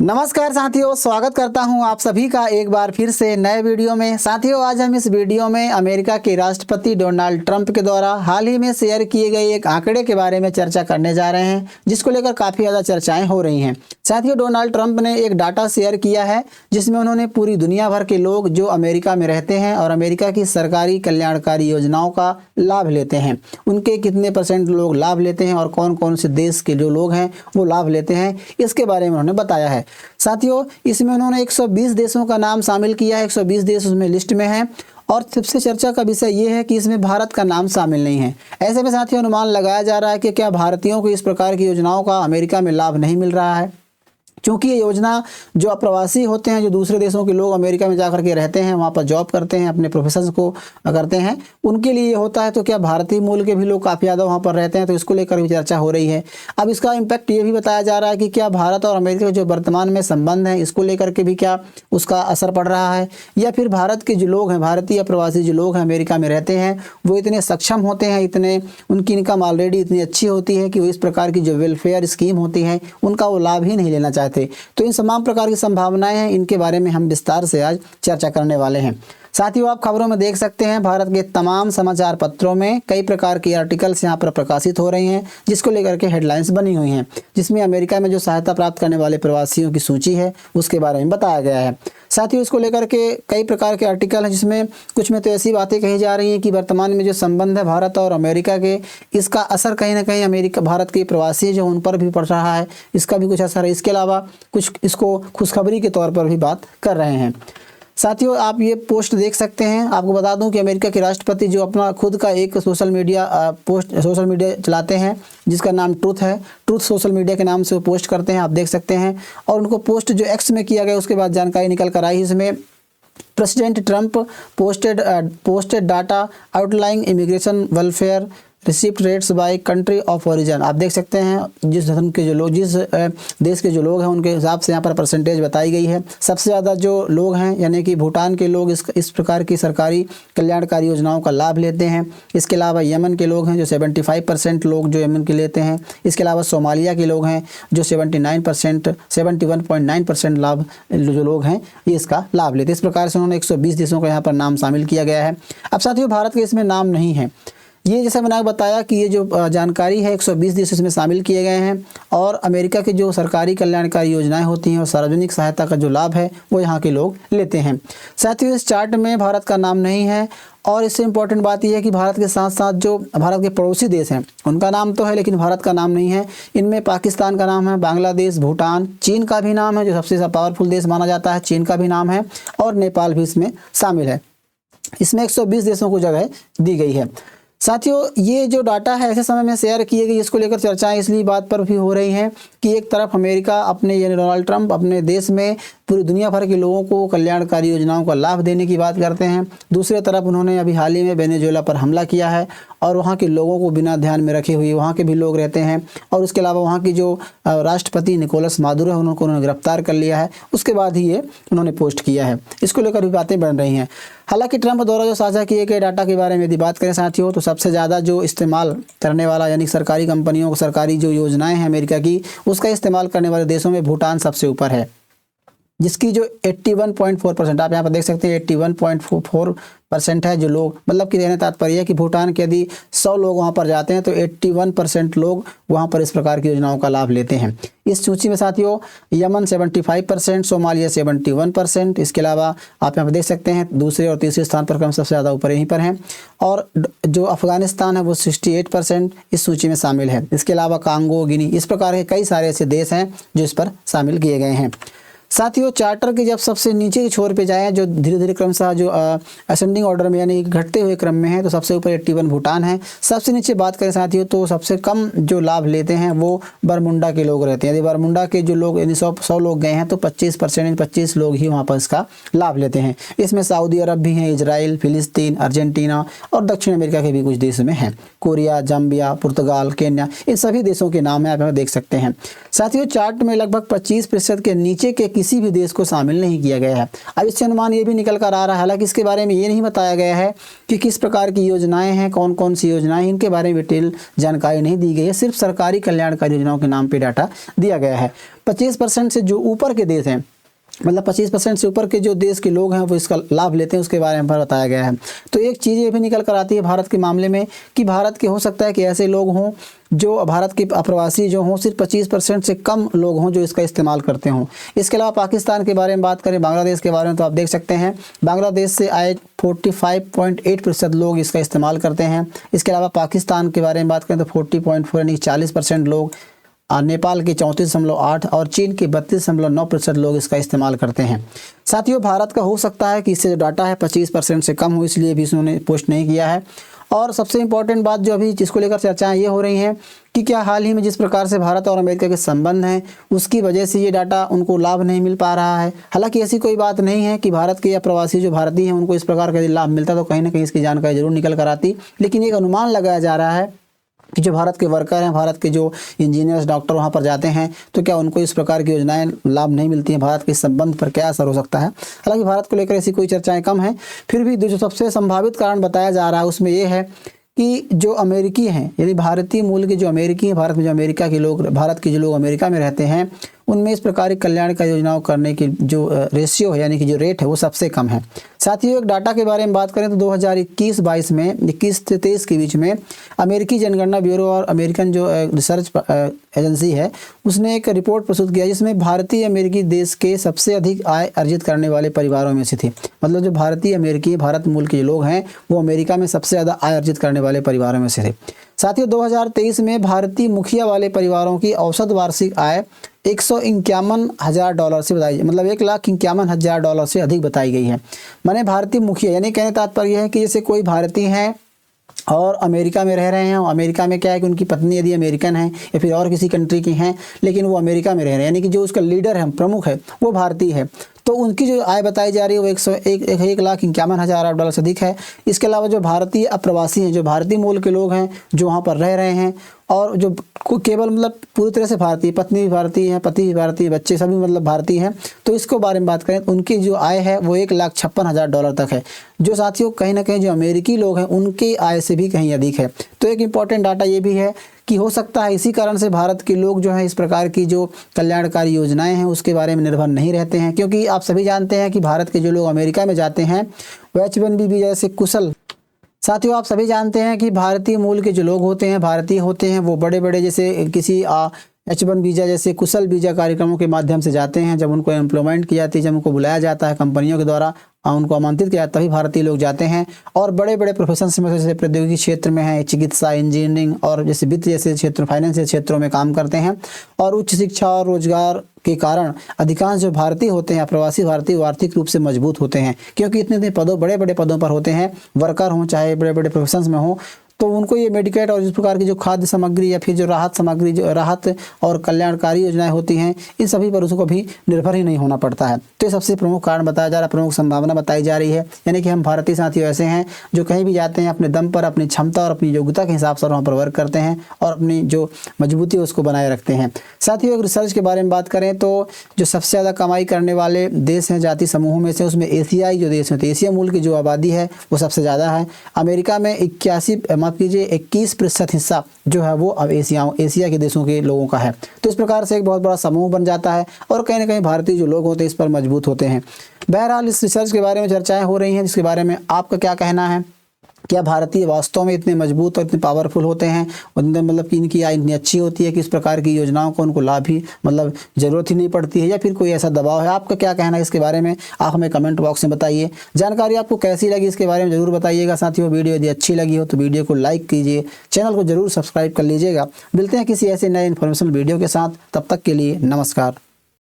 नमस्कार साथियों, स्वागत करता हूं आप सभी का एक बार फिर से नए वीडियो में। साथियों, आज हम इस वीडियो में अमेरिका के राष्ट्रपति डोनाल्ड ट्रंप के द्वारा हाल ही में शेयर किए गए एक आंकड़े के बारे में चर्चा करने जा रहे हैं, जिसको लेकर काफ़ी ज़्यादा चर्चाएं हो रही हैं। साथियों, डोनाल्ड ट्रंप ने एक डाटा शेयर किया है जिसमें उन्होंने पूरी दुनिया भर के लोग जो अमेरिका में रहते हैं और अमेरिका की सरकारी कल्याणकारी योजनाओं का लाभ लेते हैं, उनके कितने % लोग लाभ लेते हैं और कौन कौन से देश के जो लोग हैं वो लाभ लेते हैं, इसके बारे में उन्होंने बताया है। साथियों, इसमें उन्होंने 120 देशों का नाम शामिल किया है। 120 देश उसमें लिस्ट में हैं और सबसे चर्चा का विषय ये है कि इसमें भारत का नाम शामिल नहीं है। ऐसे में साथियों अनुमान लगाया जा रहा है कि क्या भारतीयों को इस प्रकार की योजनाओं का अमेरिका में लाभ नहीं मिल रहा है, क्योंकि ये योजना जो अप्रवासी होते हैं, जो दूसरे देशों के लोग अमेरिका में जाकर के रहते हैं, वहाँ पर जॉब करते हैं, अपने प्रोफेशन को करते हैं, उनके लिए ये होता है। तो क्या भारतीय मूल के भी लोग काफ़ी ज़्यादा वहाँ पर रहते हैं, तो इसको लेकर भी चर्चा हो रही है। अब इसका इम्पैक्ट ये भी बताया जा रहा है कि क्या भारत और अमेरिका के जो वर्तमान में संबंध हैं, इसको लेकर के भी क्या उसका असर पड़ रहा है, या फिर भारत के जो लोग हैं, भारतीय प्रवासी जो लोग हैं अमेरिका में रहते हैं, वो इतने सक्षम होते हैं, इतने उनकी इनकम ऑलरेडी इतनी अच्छी होती है कि वो इस प्रकार की जो वेलफेयर स्कीम होती हैं उनका वो लाभ ही नहीं लेना चाहते। तो इन तमाम प्रकार की संभावनाएं हैं, इनके बारे में हम विस्तार से आज चर्चा करने वाले हैं। साथियों, आप खबरों में देख सकते हैं भारत के तमाम समाचार पत्रों में कई प्रकार की आर्टिकल्स यहाँ पर प्रकाशित हो रही हैं, जिसको लेकर के हेडलाइंस बनी हुई हैं, जिसमें अमेरिका में जो सहायता प्राप्त करने वाले प्रवासियों की सूची है उसके बारे में बताया गया है। साथियों, इसको लेकर के कई प्रकार के आर्टिकल हैं, जिसमें कुछ में तो ऐसी बातें कही जा रही हैं कि वर्तमान में जो संबंध है भारत और अमेरिका के, इसका असर कहीं ना कहीं अमेरिका भारत के प्रवासी जो उन पर भी पड़ रहा है, इसका भी कुछ असर है। इसके अलावा कुछ इसको खुशखबरी के तौर पर भी बात कर रहे हैं। साथियों, आप ये पोस्ट देख सकते हैं। आपको बता दूं कि अमेरिका के राष्ट्रपति जो अपना खुद का एक सोशल मीडिया चलाते हैं, जिसका नाम ट्रूथ है, ट्रूथ सोशल मीडिया के नाम से वो पोस्ट करते हैं, आप देख सकते हैं। और उनको पोस्ट जो एक्स में किया गया उसके बाद जानकारी निकल कर आई। इसमें president Trump posted data outlining immigration welfare receipt rates by country of origin. आप देख सकते हैं जिस धर्म के जो लोग, जिस देश के जो लोग हैं, उनके हिसाब से यहाँ पर परसेंटेज बताई गई है। सबसे ज़्यादा जो लोग हैं यानी कि भूटान के लोग इस प्रकार की सरकारी कल्याणकारी योजनाओं का लाभ लेते हैं। इसके अलावा यमन के लोग हैं जो 75% लोग जो यमन के लेते हैं। इसके अलावा सोमालिया के लोग हैं जो 71.9% लाभ जो लोग हैं ये इसका लाभ लेते हैं। इस प्रकार से उन्होंने 120 देशों का यहाँ पर नाम शामिल किया गया है। अब साथियों, भारत के इसमें नाम नहीं है। ये जैसा मैंने आपको बताया कि ये जो जानकारी है 120 देश इसमें शामिल किए गए हैं और अमेरिका की जो सरकारी कल्याणकारी योजनाएं होती हैं और सार्वजनिक सहायता का जो लाभ है वो यहाँ के लोग लेते हैं। साथियों, इस चार्ट में भारत का नाम नहीं है और इससे इम्पोर्टेंट बात यह है कि भारत के साथ साथ जो भारत के पड़ोसी देश हैं उनका नाम तो है, लेकिन भारत का नाम नहीं है। इनमें पाकिस्तान का नाम है, बांग्लादेश, भूटान, चीन का भी नाम है जो सबसे पावरफुल देश माना जाता है, चीन का भी नाम है, और नेपाल भी इसमें शामिल है। इसमें 120 देशों को जगह दी गई है। साथियों, ये जो डाटा है ऐसे समय में शेयर किए गई, इसको लेकर चर्चाएं इसलिए बात पर भी हो रही हैं कि एक तरफ अमेरिका अपने यानी डोनाल्ड ट्रंप अपने देश में पूरी दुनिया भर के लोगों को कल्याणकारी योजनाओं का लाभ देने की बात करते हैं, दूसरे तरफ उन्होंने अभी हाल ही में वेनेजुएला पर हमला किया है और वहाँ के लोगों को बिना ध्यान में रखे हुए वहाँ के भी लोग रहते हैं, और उसके अलावा वहाँ की जो राष्ट्रपति निकोलस मादुरो है उन्होंने गिरफ्तार कर लिया है। उसके बाद ही ये उन्होंने पोस्ट किया है। इसको लेकर भी बातें बन रही हैं। हालांकि ट्रंप द्वारा जो साझा किए गए डाटा के बारे में यदि बात करें साथियों, तो सबसे ज़्यादा जो इस्तेमाल करने वाला यानी सरकारी कंपनियों को, सरकारी जो योजनाएं हैं अमेरिका की, उसका इस्तेमाल करने वाले देशों में भूटान सबसे ऊपर है, जिसकी जो 81.4% आप यहाँ पर देख सकते हैं 81.4% है जो लोग, मतलब कि कहने तात्पर्य है कि भूटान के यदि 100 लोग वहाँ पर जाते हैं तो 81% लोग वहाँ पर इस प्रकार की योजनाओं का लाभ लेते हैं। इस सूची में साथियों यमन 75%, सोमालिया 71%, इसके अलावा आप यहाँ पर देख सकते हैं दूसरे और तीसरे स्थान पर क्रम सबसे ज़्यादा ऊपर यहीं पर हैं, और जो अफगानिस्तान है वो 68% इस सूची में शामिल है। इसके अलावा कांगो, गिनी, इस प्रकार के कई सारे ऐसे देश हैं जो इस पर शामिल किए गए हैं। साथियों, चार्टर के जब सबसे नीचे के छोर पे जाएं, जो धीरे धीरे क्रमशः जो असेंडिंग ऑर्डर में यानी घटते हुए क्रम में है, तो सबसे ऊपर 81 भूटान है। सबसे नीचे बात करें साथियों तो सबसे कम जो लाभ लेते हैं वो बरमुंडा के लोग रहते हैं। यदि बरमुंडा के जो लोग यानी 100 लोग गए हैं तो 25% लोग ही वहाँ पर इसका लाभ लेते हैं। इसमें सऊदी अरब भी हैं, इजराइल, फिलिस्तीन, अर्जेंटीना और दक्षिण अमेरिका के भी कुछ देश में हैं, कोरिया, जाम्बिया, पुर्तगाल, केन्या, इन सभी देशों के नाम है आप यहाँ देख सकते हैं। साथियों, चार्ट में लगभग 25% के नीचे के किसी भी देश को शामिल नहीं किया गया है। अब इससे अनुमान ये भी निकल कर आ रहा है, हालांकि इसके बारे में ये नहीं बताया गया है कि किस प्रकार की योजनाएं हैं, कौन कौन सी योजनाएं, इनके बारे में डिटेल जानकारी नहीं दी गई है। सिर्फ सरकारी कल्याणकारी योजनाओं के नाम पर डाटा दिया गया है। 25% से जो ऊपर के देश हैं, मतलब 25% से ऊपर के जो देश के लोग हैं वो इसका लाभ लेते हैं, उसके बारे में बताया गया है। तो एक चीज़ ये भी निकल कर आती है भारत के मामले में कि भारत के हो सकता है कि ऐसे लोग हों जो भारत के अप्रवासी जो हों, सिर्फ 25% से कम लोग हों जो इसका इस्तेमाल करते हों। इसके अलावा पाकिस्तान के बारे में बात करें, बांग्लादेश के बारे में, तो आप देख सकते हैं बांग्लादेश से आए 45.8% लोग इसका इस्तेमाल करते हैं। इसके अलावा पाकिस्तान के बारे में बात करें तो 40.4 यानी 40% लोग, नेपाल के 34.8 और चीन के 32.9% लोग इसका इस्तेमाल करते हैं। साथियों, भारत का हो सकता है कि इससे जो डाटा है 25% से कम हो, इसलिए भी उन्होंने पोस्ट नहीं किया है। और सबसे इम्पॉर्टेंट बात जो अभी जिसको लेकर चर्चाएं ये हो रही हैं कि क्या हाल ही में जिस प्रकार से भारत और अमेरिका के संबंध हैं उसकी वजह से ये डाटा उनको लाभ नहीं मिल पा रहा है। हालांकि ऐसी कोई बात नहीं है कि भारत के या प्रवासी जो भारतीय हैं उनको इस प्रकार का यदि लाभ मिलता तो कहीं ना कहीं इसकी जानकारी जरूर निकल कर आती, लेकिन एक अनुमान लगाया जा रहा है कि जो भारत के वर्कर हैं, भारत के जो इंजीनियर्स, डॉक्टर वहाँ पर जाते हैं तो क्या उनको इस प्रकार की योजनाएं लाभ नहीं मिलती हैं, भारत के संबंध पर क्या असर हो सकता है। हालांकि भारत को लेकर ऐसी कोई चर्चाएं कम हैं, फिर भी जो सबसे संभावित कारण बताया जा रहा है उसमें ये है कि जो अमेरिकी हैं, यदि भारतीय मूल के जो अमेरिकी हैं, भारत में जो अमेरिका के लोग, भारत के जो लोग अमेरिका में रहते हैं उनमें इस प्रकार की कल्याणकारी योजनाओं करने की जो रेशियो है यानी कि जो रेट है वो सबसे कम है। साथियों, एक डाटा के बारे में बात करें तो 2021-22 में 21 से 23 के बीच में अमेरिकी जनगणना ब्यूरो और अमेरिकन जो रिसर्च एजेंसी है उसने एक रिपोर्ट प्रस्तुत किया जिसमें भारतीय अमेरिकी देश के सबसे अधिक आय अर्जित करने वाले परिवारों में से थे। मतलब जो भारतीय अमेरिकी, भारत मूल के लोग हैं वो अमेरिका में सबसे ज़्यादा आय अर्जित करने वाले परिवारों में से थे। साथियों, 2023 में भारतीय मुखिया वाले परिवारों की औसत वार्षिक आय $151,000 से बताई, मतलब $1,51,000 से अधिक बताई गई है। माने भारतीय मुखिया, यानी कहने तात्पर्य यह है कि जैसे कोई भारतीय हैं और अमेरिका में रह रहे हैं, और अमेरिका में क्या है कि उनकी पत्नी यदि अमेरिकन है या फिर और किसी कंट्री की हैं लेकिन वो अमेरिका में रह रहे हैं, यानी कि जो उसका लीडर है, प्रमुख है, वो भारतीय है, तो उनकी जो आय बताई जा रही है वो $1,51,000 से अधिक है। इसके अलावा जो भारतीय अप्रवासी हैं, जो भारतीय मूल के लोग हैं जो वहाँ पर रह रहे हैं और जो केवल मतलब पूरी तरह से भारतीय, पत्नी भी भारतीय है, पति भी भारतीय, बच्चे सभी मतलब भारतीय हैं, तो इसको बारे में बात करें उनकी जो आय है वो $1,56,000 तक है, जो साथियों कहीं ना कहीं जो अमेरिकी लोग हैं उनकी आय से भी कहीं अधिक है। तो एक इम्पॉर्टेंट डाटा ये भी है कि हो सकता है इसी कारण से भारत के लोग जो हैं इस प्रकार की जो कल्याणकारी योजनाएं हैं उसके बारे में निर्भर नहीं रहते हैं, क्योंकि आप सभी जानते हैं कि भारत के जो लोग अमेरिका में जाते हैं वो H-1B वीज़ा जैसे कुशल, साथियों आप सभी जानते हैं कि भारतीय मूल के जो लोग होते हैं, भारतीय होते हैं, वो बड़े बड़े जैसे किसी H-1 वीज़ा जैसे कुशल वीज़ा कार्यक्रमों के माध्यम से जाते हैं। जब उनको एम्प्लॉयमेंट की जाती है, जब उनको बुलाया जाता है कंपनियों के द्वारा, उनको आमंत्रित किया तभी भारतीय लोग जाते हैं और बड़े बड़े प्रोफेशंस में जैसे प्रौद्योगिकी क्षेत्र में है, चिकित्सा, इंजीनियरिंग और जैसे वित्त जैसे क्षेत्र, फाइनेंशियल क्षेत्रों में काम करते हैं। और उच्च शिक्षा और रोजगार के कारण अधिकांश जो भारतीय होते हैं, प्रवासी भारतीय, वो आर्थिक रूप से मजबूत होते हैं, क्योंकि इतने पदों, बड़े बड़े पदों पर होते हैं, वर्कर हों चाहे बड़े बड़े प्रोफेशंस में हों, तो उनको ये मेडिकेट और इस प्रकार की जो खाद्य सामग्री या फिर जो राहत सामग्री, जो राहत और कल्याणकारी योजनाएं होती हैं, इन सभी पर उसको भी निर्भर ही नहीं होना पड़ता है। तो ये सबसे प्रमुख कारण बताया जा रहा है, प्रमुख संभावना बताई जा रही है। यानी कि हम भारतीय साथियों ऐसे हैं जो कहीं भी जाते हैं अपने दम पर, अपनी क्षमता और अपनी योग्यता के हिसाब से वहाँ पर वर्क करते हैं और अपनी जो मजबूती है उसको बनाए रखते हैं। साथियों, एक रिसर्च के बारे में बात करें तो जो सबसे ज़्यादा कमाई करने वाले देश हैं जाति समूहों में से, उसमें एशियाई जो देश होते हैं, एशिया मूल की जो आबादी है वो सबसे ज़्यादा है। अमेरिका में 21% हिस्सा जो है वो अब एशिया के देशों के लोगों का है। तो इस प्रकार से एक बहुत बड़ा समूह बन जाता है और कहीं ना कहीं भारतीय जो लोग होते हैं इस पर मजबूत होते हैं। बहरहाल इस रिसर्च के बारे में चर्चाएं हो रही हैं, जिसके बारे में आपका क्या कहना है? क्या भारतीय वास्तव में इतने मजबूत और इतने पावरफुल होते हैं, उनमें मतलब कि इनकी आय इतनी अच्छी होती है कि इस प्रकार की योजनाओं को उनको लाभ ही मतलब ज़रूरत ही नहीं पड़ती है, या फिर कोई ऐसा दबाव है? आपका क्या कहना है इसके बारे में? आप हमें कमेंट बॉक्स में बताइए। जानकारी आपको कैसी लगी इसके बारे में ज़रूर बताइएगा। साथियों, वीडियो यदि अच्छी लगी हो तो वीडियो को लाइक कीजिए, चैनल को ज़रूर सब्सक्राइब कर लीजिएगा। मिलते हैं किसी ऐसे नए इन्फॉर्मेशनल वीडियो के साथ, तब तक के लिए नमस्कार।